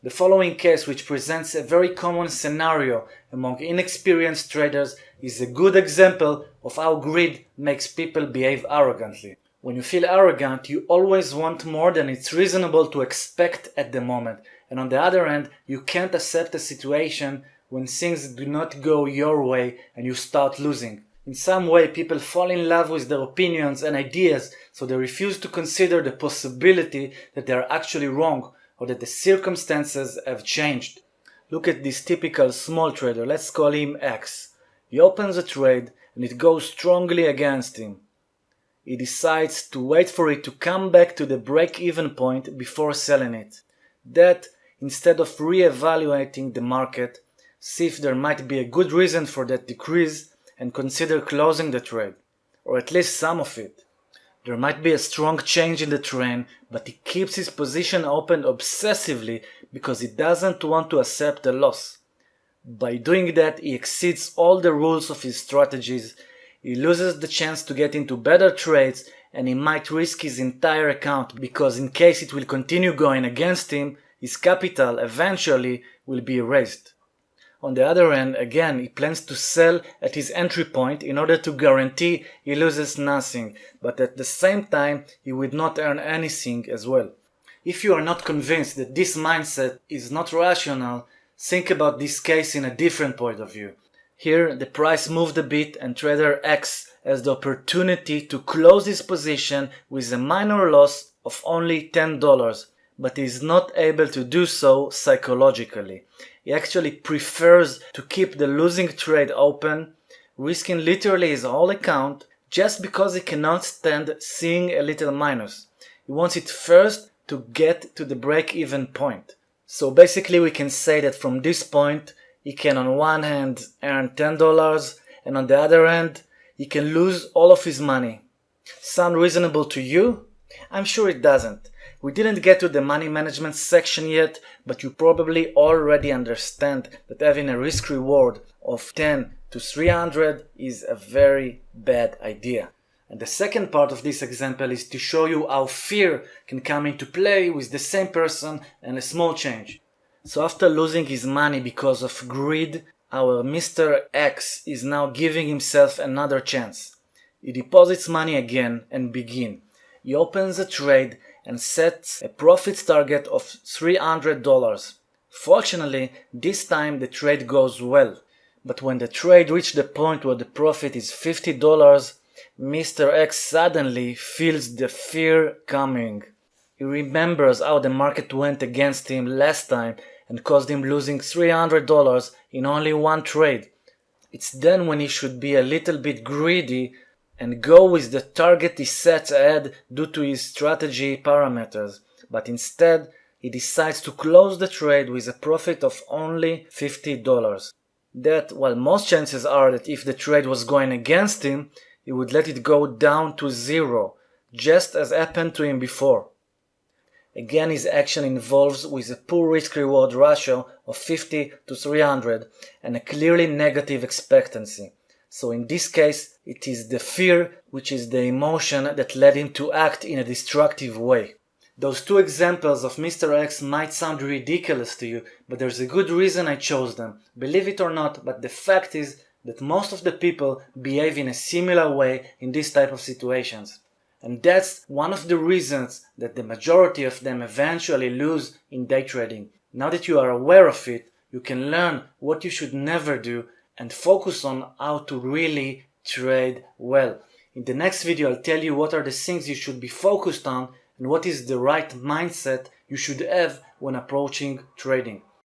The following case, which presents a very common scenario among inexperienced traders, is a good example of how greed makes people behave arrogantly. When you feel arrogant, you always want more than it's reasonable to expect at the moment, and on the other hand, you can't accept a situation when things do not go your way and you start losing. In some way, people fall in love with their opinions and ideas, so they refuse to consider the possibility that they are actually wrong or that the circumstances have changed. Look at this typical small trader, let's call him X. He opens a trade and it goes strongly against him. He decides to wait for it to come back to the break-even point before selling it. That, instead of re-evaluating the market, see if there might be a good reason for that decrease and consider closing the trade, or at least some of it. There might be a strong change in the trend, but he keeps his position open obsessively because he doesn't want to accept the loss. By doing that, he exceeds all the rules of his strategies, he loses the chance to get into better trades, and he might risk his entire account because in case it will continue going against him, his capital eventually will be erased. On the other hand, again, he plans to sell at his entry point in order to guarantee he loses nothing, but at the same time, he would not earn anything as well. If you are not convinced that this mindset is not rational, think about this case in a different point of view. Here, the price moved a bit and trader X has the opportunity to close his position with a minor loss of only $10, but he is not able to do so psychologically. He actually prefers to keep the losing trade open, risking literally his whole account just because he cannot stand seeing a little minus. He wants it first to get to the break-even point. So basically we can say that from this point he can on one hand earn $10 and on the other hand he can lose all of his money. Sound reasonable to you? I'm sure it doesn't. We didn't get to the money management section yet, but you probably already understand that having a risk reward of 10 to 300 is a very bad idea. And the second part of this example is to show you how fear can come into play with the same person and a small change. So after losing his money because of greed, our Mr. X is now giving himself another chance. He deposits money again and begins. He opens a trade and sets a profit target of $300. Fortunately, this time the trade goes well. But when the trade reached the point where the profit is $50, Mr. X suddenly feels the fear coming. He remembers how the market went against him last time and caused him losing $300 in only one trade. It's then when he should be a little bit greedy and go with the target he sets ahead due to his strategy parameters, but instead he decides to close the trade with a profit of only $50. That, while most chances are that if the trade was going against him, he would let it go down to zero, just as happened to him before. Again, his action involves with a poor risk-reward ratio of 50 to 300 and a clearly negative expectancy. So in this case, it is the fear which is the emotion that led him to act in a destructive way. Those two examples of Mr. X might sound ridiculous to you, but there's a good reason I chose them. Believe it or not, but the fact is that most of the people behave in a similar way in this type of situations. And that's one of the reasons that the majority of them eventually lose in day trading. Now that you are aware of it, you can learn what you should never do and focus on how to really trade well. In the next video, I'll tell you what are the things you should be focused on and what is the right mindset you should have when approaching trading.